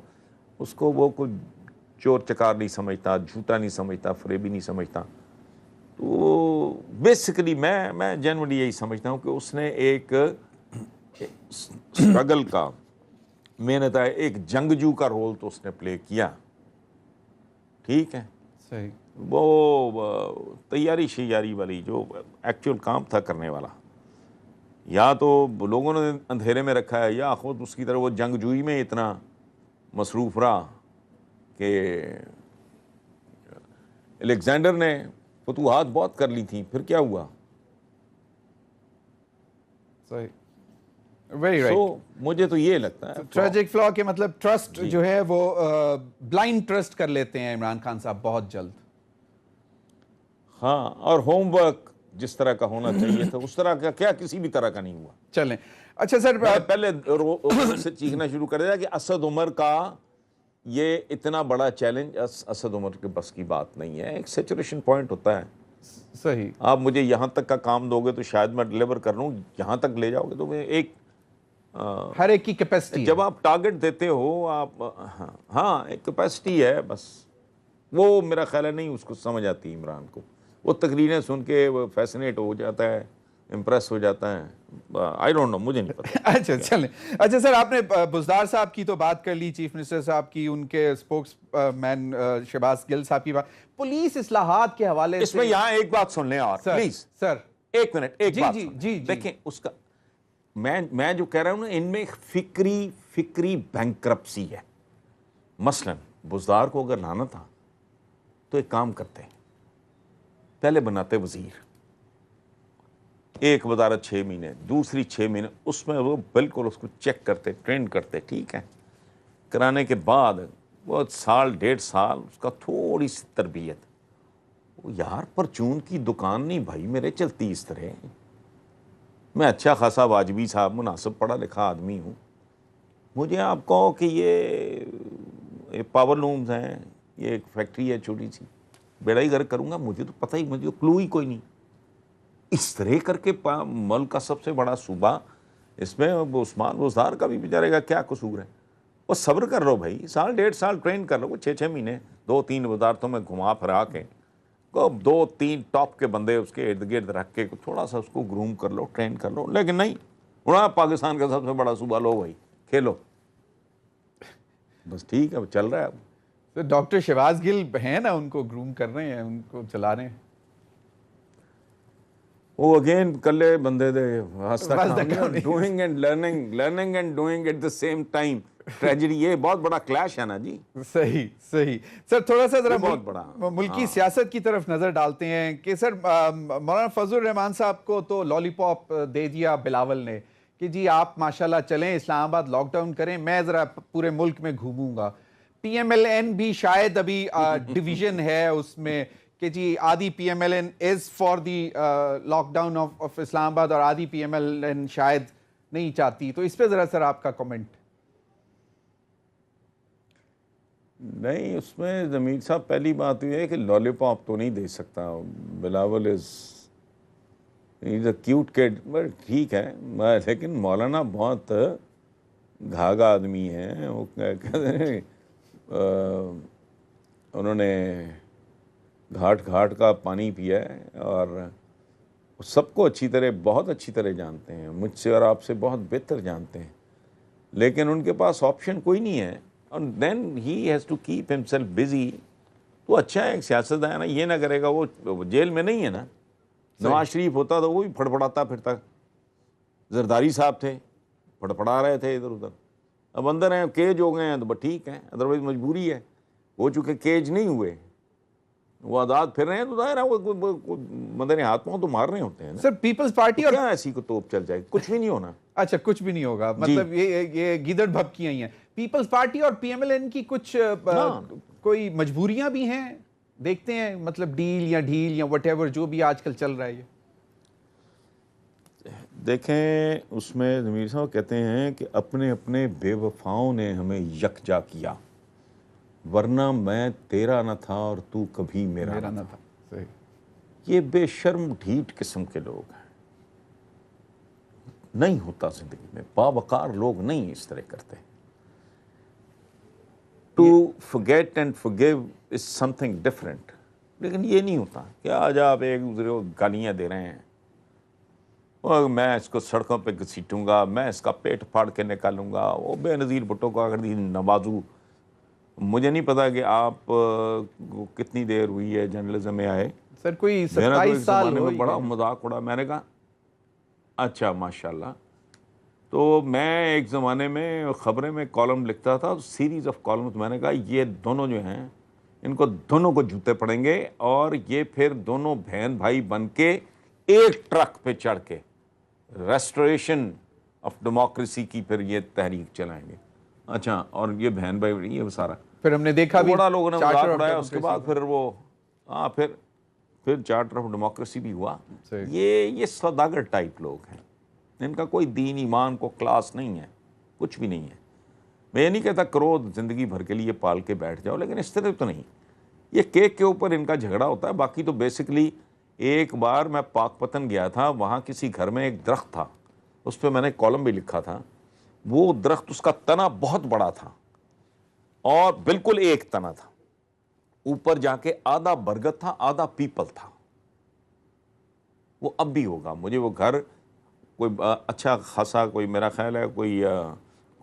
اس کو وہ کوئی چور چکار نہیں سمجھتا, جھوٹا نہیں سمجھتا, فریبی نہیں سمجھتا. تو بیسیکلی میں جنرلی یہی سمجھتا ہوں کہ اس نے ایک اسٹرگل کا, محنت ہے, ایک جنگجو کا رول تو اس نے پلے کیا. ٹھیک ہے, صحیح. وہ تیاری شیاری والی جو ایکچوئل کام تھا کرنے والا, یا تو لوگوں نے اندھیرے میں رکھا ہے یا خود اس کی طرح وہ جنگجوئی میں اتنا مصروف رہا کہ الیگزینڈر نے فتوحات بہت کر لی تھیں, پھر کیا ہوا؟ صحیح, ویری رائٹ. سو مجھے تو یہ لگتا ہے ٹریجک فلا کے مطلب ٹرسٹ جو ہے وہ بلائنڈ ٹرسٹ کر لیتے ہیں عمران خان صاحب بہت جلد. ہاں, اور ہوم ورک جس طرح کا ہونا چاہیے تھا اس طرح کا کیا کسی بھی طرح کا نہیں ہوا. چلیں اچھا سر, میں پہلے سے چیخنا شروع کر دیا کہ اسد عمر کا یہ اتنا بڑا چیلنج اسد عمر کے بس کی بات نہیں ہے. ایک سیچوریشن پوائنٹ ہوتا ہے, صحیح, آپ مجھے یہاں تک کا کام دو گے تو شاید میں ڈلیور کر لوں, یہاں تک لے جاؤ گے تو میں ایک ہر ایک کی کیپیسٹی جب آپ ٹارگٹ دیتے ہو آپ, ہاں ایک کیپیسٹی ہے بس. وہ میرا خیال ہے نہیں اس کو سمجھ آتی عمران کو. وہ تقریریں سن کے وہ فیسنیٹ ہو جاتا ہے, امپریس ہو جاتا ہے. آئی ڈونٹ نو, مجھے نہیں پتا. اچھا چلیں. اچھا سر, آپ نے بزدار صاحب کی تو بات کر لی, چیف منسٹر صاحب کی, ان کے اسپوکس مین شہباز گل صاحب کی بات, پولیس اصلاحات کے حوالے سے اس میں یہاں ایک بات سن لیں اور پلیز سر ایک منٹ, ایک بات جی دیکھیں اس کا, میں جو کہہ رہا ہوں نا, ان میں فکری بینکرپسی ہے. مثلا بزدار کو اگر لانا تھا تو ایک کام کرتے, پہلے بناتے وزیر, ایک وزارت 6 مہینے, دوسری 6 مہینے, اس میں وہ بالکل اس کو چیک کرتے, ٹرین کرتے. ٹھیک ہے, کرانے کے بعد وہ 1.5 سال اس کا تھوڑی سی تربیت. یار پرچون کی دکان نہیں بھائی میرے چلتی اس طرح. میں اچھا خاصا واجبی صاحب مناسب پڑھا لکھا آدمی ہوں, مجھے آپ کہو کہ یہ پاور لومز ہیں, یہ ایک فیکٹری ہے چھوٹی سی, بیڑا ہی گھر کروں گا, مجھے تو پتہ ہی, مجھے کلو ہی کوئی نہیں. اس طرح کر کے ملک کا سب سے بڑا صوبہ, اس میں عثمان بزدار کا بھی بیچارے کا کیا قصور ہے. وہ صبر کر لو بھائی, 1.5 سال ٹرین کر لو, وہ 6 مہینے 2-3 وزارتوں میں گھما پھرا کے 2-3 ٹاپ کے بندے اس کے ارد گرد رکھ کے تھوڑا سا اس کو گروم کر لو, ٹرین کر لو. لیکن نہیں, اڑا پاکستان کا سب سے بڑا صوبہ لو بھائی, کھیلو بس. ٹھیک ہے, چل رہا ہے. اب ڈاکٹر شہباز گل ہیں نا, ان کو گروم کر رہے ہیں, ان کو چلا رہے ہیں. وہ اگین کلے بندے دے doing and learning and doing at the same time. Tragedy, یہ بہت بڑا کلیش ہے نا جی. صحیح سر, تھوڑا سا ذرا بہت بڑا ملکی سیاست کی طرف نظر ڈالتے ہیں کہ سر مولانا فضل الرحمان صاحب کو تو لالی پاپ دے دیا بلاول نے کہ جی آپ ماشاءاللہ چلیں اسلام آباد لاک ڈاؤن کریں, میں ذرا پورے ملک میں گھوموں گا. پی ایم ایل این بھی شاید ابھی ڈویژن ہے اس میں کہ جی آدھی P M L N is for the lockdown of Islamabad اور آدھی پی ایم ایل این شاید نہیں چاہتی. تو اس پہ ذرا سر آپ کا کمنٹ. نہیں، اس میں ضمیر صاحب پہلی بات یہ ہے کہ لالی پاپ تو نہیں دے سکتا. بلاول از اے کیوٹ کڈ، بٹ ٹھیک ہے، لیکن مولانا بہت گھاگا آدمی ہے. وہ کہتے ہیں انہوں نے گھاٹ گھاٹ کا پانی پیا ہے، اور سب کو اچھی طرح، بہت اچھی طرح جانتے ہیں، مجھ سے اور آپ سے بہت بہتر جانتے ہیں، لیکن ان کے پاس آپشن کوئی نہیں ہے. اور then he has to keep himself busy. تو اچھا ہے، ایک سیاستدان ہے، یہ نہ کرے گا. وہ جیل میں نہیں ہے نا. نواز شریف ہوتا تو وہ بھی پھڑپڑاتا پھرتا. زرداری صاحب تھے، پھڑپڑا رہے تھے ادھر ادھر. اب اندر ہیں، کیج ہو گئے ہیں تو بس ٹھیک ہے، ادروائز مجبوری ہے. وہ چونکہ کیج نہیں ہوئے، وہ آزاد پھر رہے ہیں، تو ظاہر ہے وہ مدن ہاتھ پاؤں تو مار رہے ہوتے ہیں نا. سر پیپلز تو پارٹی اور کیا ایسی کو توپ چل جائے گی؟ کچھ بھی نہیں ہونا. اچھا کچھ بھی نہیں ہوگا، مطلب یہ گیدڑ بھبکیاں ہی ہیں. پیپلز پارٹی اور پی ایم ایل این کی کچھ کوئی مجبوریاں بھی ہیں، دیکھتے ہیں، مطلب ڈیل یا ڈھیل یا وٹ ایور جو بھی آج کل چل رہا ہے. یہ دیکھیں، اس میں ضمیر صاحب کہتے ہیں کہ اپنے اپنے بے وفاؤں نے ہمیں یکجا کیا، ورنہ میں تیرا نہ تھا اور تو کبھی میرا نہ تھا. صحیح. یہ بے شرم ڈھیٹ قسم کے لوگ ہیں. نہیں ہوتا زندگی میں، باوقار لوگ نہیں اس طرح کرتے. To forget and forgive is something different. لیکن یہ نہیں ہوتا کہ آج آپ ایک دوسرے کو گالیاں دے رہے ہیں، اور میں اس کو سڑکوں پہ گھسیٹوں گا، میں اس کا پیٹ پھاڑ کے نکالوں گا. وہ بے نظیر بھٹو کو اگر نوازو. مجھے نہیں پتا کہ آپ کتنی دیر ہوئی ہے جرنلزم میں آئے. سر کوئی میرا تو 27 ایک سال زمانے ہو میں ہی بڑا گئے. مذاق اڑا. میں نے کہا اچھا ماشاءاللہ. تو میں ایک زمانے میں خبریں میں کالم لکھتا تھا، سیریز آف کالمز. میں نے کہا یہ دونوں جو ہیں، ان کو دونوں کو جوتے پڑیں گے، اور یہ پھر دونوں بہن بھائی بن کے ایک ٹرک پہ چڑھ کے ریسٹوریشن آف ڈیموکریسی کی پھر یہ تحریک چلائیں گے. اچھا، اور یہ بہن بھائی یہ سارا پھر ہم نے دیکھا تو بھی بڑا لوگوں نے چارٹر مذاق آف اڑایا. اس کے بعد ڈیموکریسی پھر وہ پھر چارٹر آف ڈیموکریسی بھی ہوا. کا. یہ سوداگر ٹائپ لوگ ہیں، ان کا کوئی دین ایمان کو کلاس نہیں ہے، کچھ بھی نہیں ہے. میں یہ نہیں کہتا کرود زندگی بھر کے لیے پال کے بیٹھ جاؤ، لیکن اس طرح تو نہیں. یہ کیک کے اوپر ان کا جھگڑا ہوتا ہے. باقی تو بیسکلی ایک بار میں پاک پتن گیا تھا، وہاں کسی گھر میں ایک درخت تھا، اس پہ میں نے کالم بھی لکھا تھا. وہ درخت، اس کا تنا بہت بڑا تھا اور بالکل ایک تنا تھا. اوپر جا کے آدھا برگد تھا، آدھا پیپل تھا. وہ اب بھی ہوگا. مجھے وہ گھر کوئی اچھا خاصا، کوئی میرا خیال ہے کوئی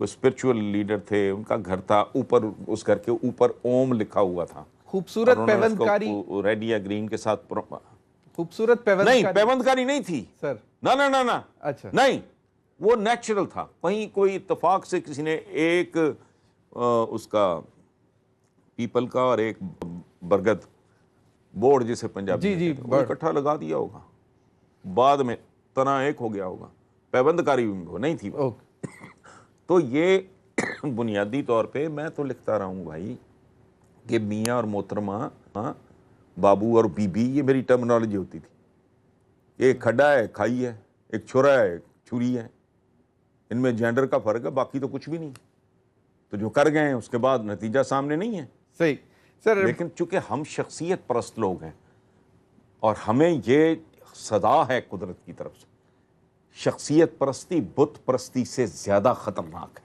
اسپرچول لیڈر تھے، ان کا گھر تھا. اوپر اس گھر کے اوپر اوم لکھا ہوا تھا، اور خوبصورت انہوں نے اس پیوند کاری، کو ریڈ یا گرین کے ساتھ خوبصورت پیوند نہیں، کاری. پیوند کاری نہیں تھی سر نہ نہ نہ نہ اچھا نہیں، وہ نیچرل تھا. کہیں کوئی اتفاق سے کسی نے ایک اس کا پیپل کا اور ایک برگد بورڈ جسے پنجابی میں جی کہتے ہیں، وہ اکٹھا لگا دیا ہوگا. بعد میں تنا ایک ہو گیا ہوگا. پیوند کاری وہ نہیں تھی. تو یہ بنیادی طور پہ میں تو لکھتا رہا ہوں بھائی کہ میاں اور محترمہ، بابو اور بی بی، یہ میری ٹرمنالوجی ہوتی تھی. ایک کھڈا ہے کھائی ہے، ایک چھرا ہے ایک چھری ہے. ان میں جینڈر کا فرق ہے، باقی تو کچھ بھی نہیں. تو جو کر گئے ہیں اس کے بعد نتیجہ سامنے نہیں ہے. صحیح. سر لیکن چونکہ ہم شخصیت پرست لوگ ہیں، اور ہمیں یہ صدا ہے قدرت کی طرف سے، شخصیت پرستی بت پرستی سے زیادہ خطرناک ہے.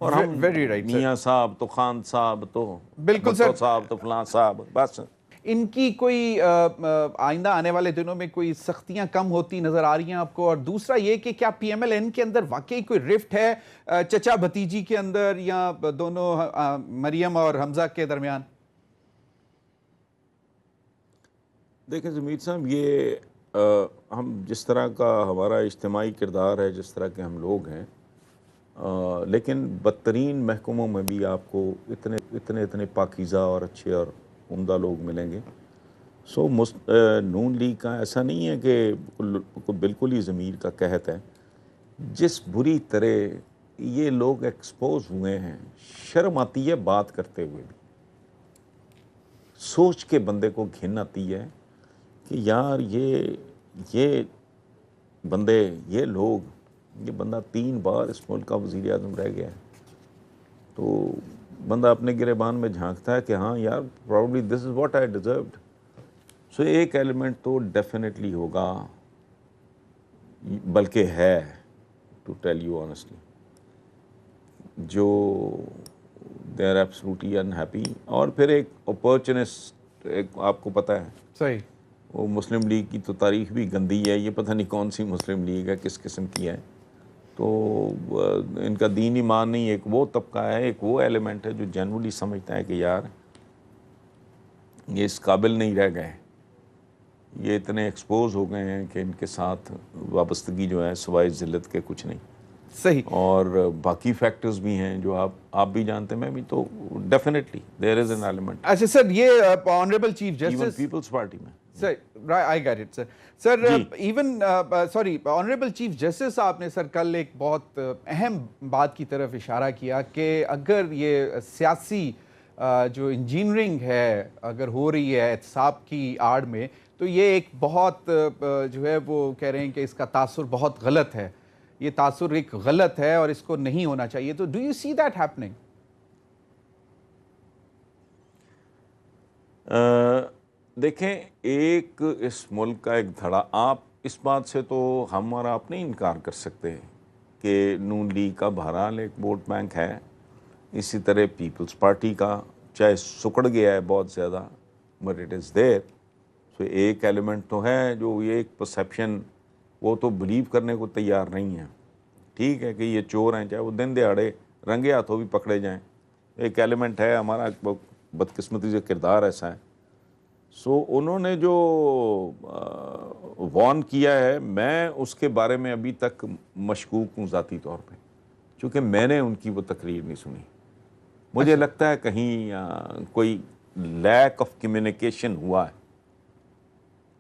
اور ہم ویری رائٹ سر. میاں صاحب تو خان صاحب تو بالکل سر. بھٹو صاحب تو فلاں صاحب، بس. ان کی کوئی آئندہ آنے والے دنوں میں کوئی سختیاں کم ہوتی نظر آ رہی ہیں آپ کو؟ اور دوسرا یہ کہ کیا پی ایم ایل این کے اندر واقعی کوئی رفٹ ہے چچا بھتیجی کے اندر، یا دونوں مریم اور حمزہ کے درمیان؟ دیکھیں ضمیر صاحب، یہ ہم جس طرح کا ہمارا اجتماعی کردار ہے، جس طرح کے ہم لوگ ہیں، لیکن بدترین محکموں میں بھی آپ کو اتنے پاکیزہ اور اچھے اور عمدہ لوگ ملیں گے. سو نون لیگ کا ایسا نہیں ہے کہ بالکل ہی ضمیر کا قحط ہے. جس بری طرح یہ لوگ ایکسپوز ہوئے ہیں، شرم آتی ہے بات کرتے ہوئے بھی. سوچ کے بندے کو گھن آتی ہے کہ یار یہ بندے، یہ لوگ، یہ بندہ 3 بار اس ملک کا وزیر اعظم رہ گیا ہے. تو بندہ اپنے گریبان میں جھانکتا ہے کہ ہاں یار probably this is what I deserved. So ایک ایلیمنٹ تو ڈیفینیٹلی ہوگا, بلکہ ہے, ٹو ٹیل یو آنیسٹلی, جو دے آر ایبسلوٹلی انہیپی. اور پھر ایک اپورچونسٹ, ایک آپ کو پتہ ہے صحیح, وہ مسلم لیگ کی تو تاریخ بھی گندی ہے, یہ پتہ نہیں کون سی مسلم لیگ ہے, کس قسم کی ہے. تو ان کا دین ایمان نہیں, ایک وہ طبقہ ہے, ایک وہ ایلیمنٹ ہے جو جنرلی سمجھتا ہے کہ یار یہ اس قابل نہیں رہ گئے, یہ اتنے ایکسپوز ہو گئے ہیں کہ ان کے ساتھ وابستگی جو ہے سوائے ذلت کے کچھ نہیں. صحیح. اور باقی فیکٹرز بھی ہیں جو آپ بھی جانتے ہیں, میں بھی, تو definitely there is an element. اچھا سر, یہ honourable chief even justice, peoples party میں. Sir, right, I get it, sir. Sir, even, sorry, Honorable Chief Justice صاحب نے سر کل ایک بہت اہم بات کی طرف اشارہ کیا کہ اگر یہ سیاسی جو انجینئرنگ ہے اگر ہو رہی ہے احتساب کی آڑ میں, تو یہ ایک بہت جو ہے وہ کہہ رہے ہیں کہ اس کا تاثر بہت غلط ہے, یہ تاثر ایک غلط ہے اور اس کو نہیں ہونا چاہیے. تو do you see that happening? دیکھیں, ایک اس ملک کا ایک دھڑا, آپ اس بات سے تو ہم اور آپ نہیں انکار کر سکتے کہ نون لیگ کا بہرحال ایک ووٹ بینک ہے, اسی طرح پیپلز پارٹی کا, چاہے سکڑ گیا ہے بہت زیادہ, بٹ اٹ از دیر. سو ایک ایلیمنٹ تو ہے جو یہ ایک پرسیپشن, وہ تو بلیو کرنے کو تیار نہیں ہے. ٹھیک ہے کہ یہ چور ہیں, چاہے وہ دن دہاڑے رنگے ہاتھوں بھی پکڑے جائیں, ایک ایلیمنٹ ہے, ہمارا بدقسمتی سے کردار ایسا ہے. سو انہوں نے جو وارن کیا ہے, میں اس کے بارے میں ابھی تک مشکوک ہوں ذاتی طور پہ, چونکہ میں نے ان کی وہ تقریر نہیں سنی. مجھے لگتا ہے کہیں کوئی لیک آف کمیونیکیشن ہوا ہے.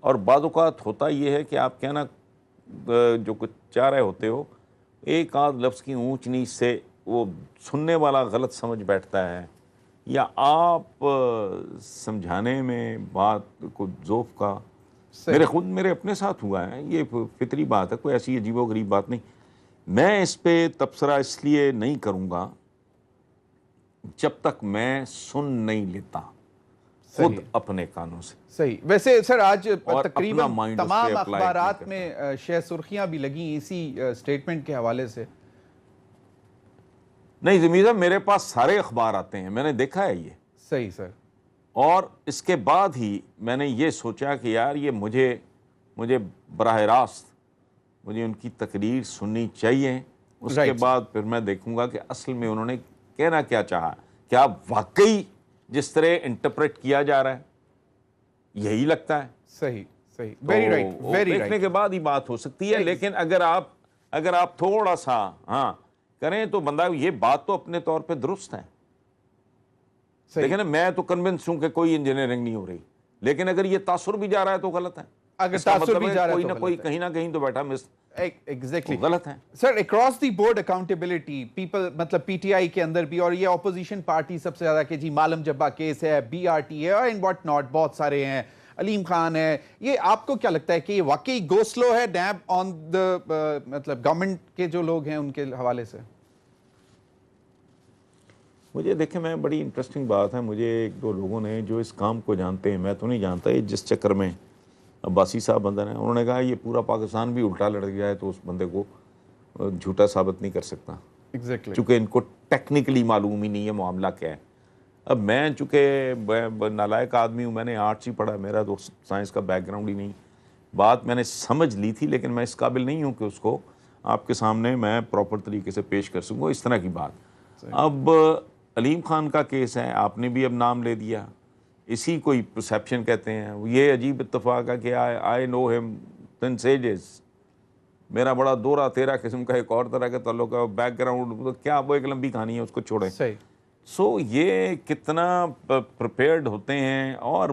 اور بعض اوقات ہوتا یہ ہے کہ آپ کہنا جو کچھ چاہ رہے ہوتے ہو, ایک آدھ لفظ کی اونچ نیچ سے وہ سننے والا غلط سمجھ بیٹھتا ہے, یا آپ سمجھانے میں بات کو ذوف کا. میرے اپنے ساتھ ہوا ہے, یہ فطری بات ہے, کوئی ایسی عجیب و غریب بات نہیں. میں اس پہ تبصرہ اس لیے نہیں کروں گا جب تک میں سن نہیں لیتا خود اپنے کانوں سے. صحیح. ویسے سر آج تقریباً mind تمام اس پہ apply اخبارات نہیں میں شہ سرخیاں بھی لگیں اسی سٹیٹمنٹ کے حوالے سے. نہیں زمین صاحب, میرے پاس سارے اخبار آتے ہیں, میں نے دیکھا ہے یہ. صحیح سر. اور اس کے بعد ہی میں نے یہ سوچا کہ یار یہ مجھے براہ راست مجھے ان کی تقریر سننی چاہیے. اس کے بعد پھر میں دیکھوں گا کہ اصل میں انہوں نے کہنا کیا چاہا, کیا واقعی جس طرح انٹرپریٹ کیا جا رہا ہے یہی لگتا ہے. صحیح صحیح, ویری رائٹ, ویری رائٹ. دیکھنے کے بعد ہی بات ہو سکتی ہے. لیکن اگر آپ تھوڑا سا کریں تو بندہ, یہ بات تو اپنے طور پہ درست ہے. دیکھیں نا, میں تو کنونس ہوں کہ کوئی انجینئرنگ نہیں ہو رہی, لیکن اگر یہ تاثر بھی جا رہا ہے تو غلط ہے. اگر تاثر بھی جا رہا ہے کوئی نہ کوئی کہیں نہ کہیں تو بیٹھا ایگزیکٹلی غلط ہے. Sir across the board accountability people, مطلب پی ٹی آئی کے اندر بھی, اور یہ اپوزیشن پارٹی سب سے زیادہ کہ جی مالم جبہ کیس ہے, بی آر ٹی ہے, اور ان واٹ ناٹ بہت سارے ہیں, علیم خان ہے, یہ آپ کو کیا لگتا ہے کہ یہ واقعی گو سلو ہے نیب آن دا مطلب گورنمنٹ کے جو لوگ ہیں ان کے حوالے سے؟ مجھے دیکھیں, میں بڑی انٹرسٹنگ بات ہے, مجھے ایک دو لوگوں نے جو اس کام کو جانتے ہیں, میں تو نہیں جانتا, یہ جس چکر میں عباسی صاحب اندر ہیں, انہوں نے کہا یہ پورا پاکستان بھی الٹا لڑ گیا ہے تو اس بندے کو جھوٹا ثابت نہیں کر سکتا. چونکہ ان کو ٹیکنیکلی معلوم ہی نہیں ہے معاملہ کیا ہے. اب میں چونکہ نالائق آدمی ہوں, میں نے آرٹس ہی پڑھا, میرا تو سائنس کا بیک گراؤنڈ ہی نہیں. بات میں نے سمجھ لی تھی, لیکن میں اس قابل نہیں ہوں کہ اس کو آپ کے سامنے میں پراپر طریقے سے پیش کر سکوں, اس طرح کی بات. اب علیم خان کا کیس ہے, آپ نے بھی اب نام لے دیا, اسی کوئی پرسیپشن کہتے ہیں. یہ عجیب اتفاق ہے کہ آئی نو ہم سنس ایجز, میرا بڑا دورہ تیرہ قسم کا ایک اور طرح کا تعلق ہے, بیک گراؤنڈ کیا, وہ ایک لمبی کہانی ہے, اس کو چھوڑیں. سو یہ کتنا پریپیئرڈ ہوتے ہیں, اور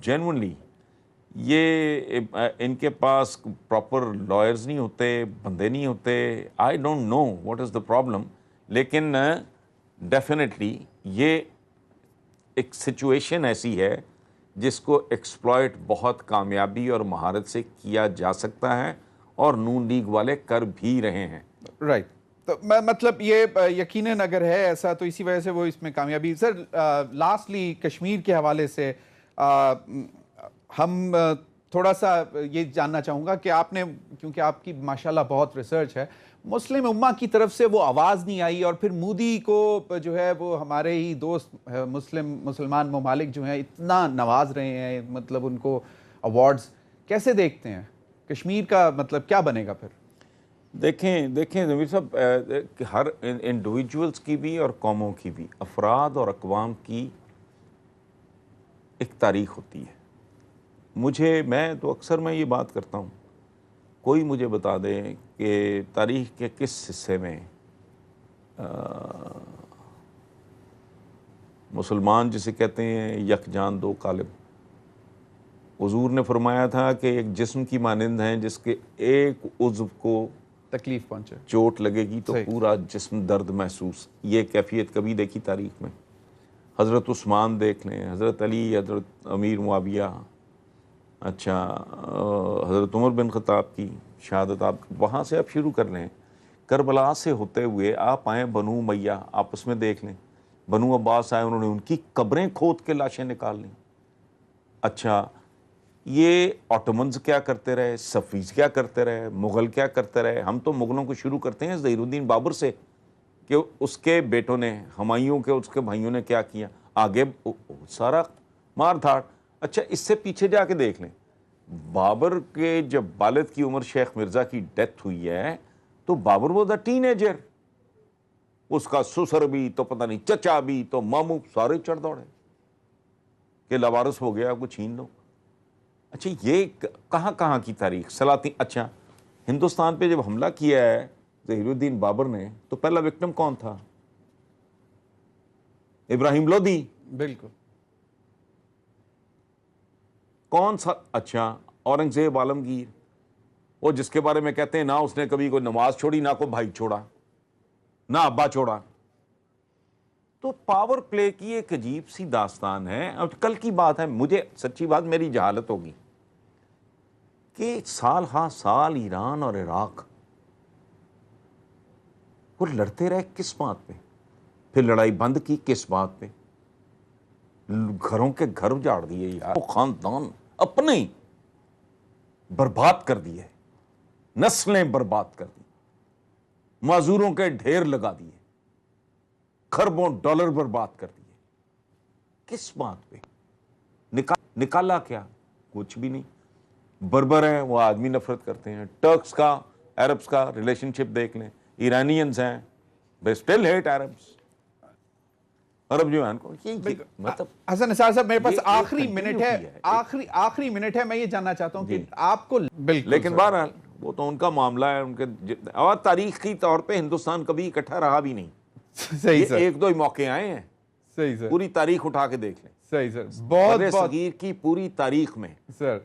جینونلی یہ ان کے پاس پراپر لائرز نہیں ہوتے, بندے نہیں ہوتے. I don't know what is the problem, لیکن ڈیفینیٹلی یہ ایک سچویشن ایسی ہے جس کو ایکسپلائٹ بہت کامیابی اور مہارت سے کیا جا سکتا ہے, اور نون لیگ والے کر بھی رہے ہیں. رائٹ. تو مطلب یہ یقیناً اگر ہے ایسا تو اسی وجہ سے وہ اس میں کامیابی. سر لاسٹلی کشمیر کے حوالے سے ہم تھوڑا سا یہ جاننا چاہوں گا کہ آپ نے, کیونکہ آپ کی ماشاءاللہ بہت ریسرچ ہے, مسلم امہ کی طرف سے وہ آواز نہیں آئی, اور پھر مودی کو جو ہے وہ ہمارے ہی دوست مسلمان ممالک جو ہیں اتنا نواز رہے ہیں, مطلب ان کو ایوارڈز کیسے دیکھتے ہیں؟ کشمیر کا مطلب کیا بنے گا پھر؟ دیکھیں ضمیر صاحب, ہر انڈیویجولز کی بھی اور قوموں کی بھی, افراد اور اقوام کی ایک تاریخ ہوتی ہے. میں تو اکثر یہ بات کرتا ہوں, کوئی مجھے بتا دے کہ تاریخ کے کس حصے میں مسلمان جسے کہتے ہیں یکجان دو قالب, حضور نے فرمایا تھا کہ ایک جسم کی مانند ہیں جس کے ایک عضو کو تکلیف پہنچے, چوٹ لگے گی تو صحیح. پورا جسم درد محسوس. یہ کیفیت کبھی دیکھی تاریخ میں؟ حضرت عثمان دیکھ لیں, حضرت علی, حضرت امیر معاویہ, اچھا حضرت عمر بن خطاب کی شہادت, آپ وہاں سے آپ شروع کر لیں, کربلا سے ہوتے ہوئے آپ آئیں بنو امیہ, آپس میں دیکھ لیں, بنو عباس آئے, انہوں نے ان کی قبریں کھود کے لاشیں نکال لیں. اچھا یہ آٹومنز کیا کرتے رہے, صفویز کیا کرتے رہے, مغل کیا کرتے رہے. ہم تو مغلوں کو شروع کرتے ہیں ظہیر الدین بابر سے کہ اس کے بیٹوں نے, ہمایوں کے اس کے بھائیوں نے کیا کیا, آگے سارا مار دھاڑ. اچھا اس سے پیچھے جا کے دیکھ لیں, بابر کے جب والد کی عمر شیخ مرزا کی ڈیتھ ہوئی ہے تو بابر وہ دا ٹین ایجر, اس کا سسر بھی تو پتہ نہیں چچا بھی تو ماموں سارے چڑھ دوڑے کہ لوارث ہو گیا, آپ کو چھین لو. اچھا یہ کہاں کی تاریخ سلاطین. اچھا ہندوستان پہ جب حملہ کیا ہے ظہیر الدین بابر نے تو پہلا وکٹم کون تھا؟ ابراہیم لودھی. بالکل. کون سا؟ اچھا اورنگزیب عالمگیر, وہ جس کے بارے میں کہتے ہیں نہ اس نے کبھی کوئی نماز چھوڑی, نہ کوئی بھائی چھوڑا, نہ ابا چھوڑا. تو پاور پلے کی ایک عجیب سی داستان ہے. اور کل کی بات ہے, مجھے سچی بات میری جہالت ہوگی کہ سال ہاں سال ایران اور عراق وہ لڑتے رہے کس بات پہ, پھر لڑائی بند کی کس بات پہ, گھروں کے گھر اجاڑ دیے یار, وہ خاندان اپنے ہی برباد کر دیے, نسلیں برباد کر دی, معذوروں کے ڈھیر لگا دیے, خربوں ڈالر برباد کر دیے. کس بات پہ نکالا کیا؟ کچھ بھی نہیں. بربر ہیں وہ آدمی نفرت کرتے ہیں, ٹرکس کا عربس کا ریلیشن شپ دیکھ لیں, ایرانینز ہیں they still hate Arabs. عرب جو ہیں کو مطلب حسن نثار صاحب میرے پاس آخری منٹ ہے, آخری منٹ ہے, میں یہ جاننا چاہتا ہوں کہ آپ کو بالکل, لیکن بہرحال وہ تو ان کا معاملہ ہے, ان کے, اور تاریخی طور پہ ہندوستان کبھی اکٹھا رہا بھی نہیں. صحیح سر, ایک دو ہی موقع آئے ہیں, صحیح سر, پوری تاریخ اٹھا کے دیکھ لیں, صحیح سر, بہت صغیر کی پوری تاریخ میں. سر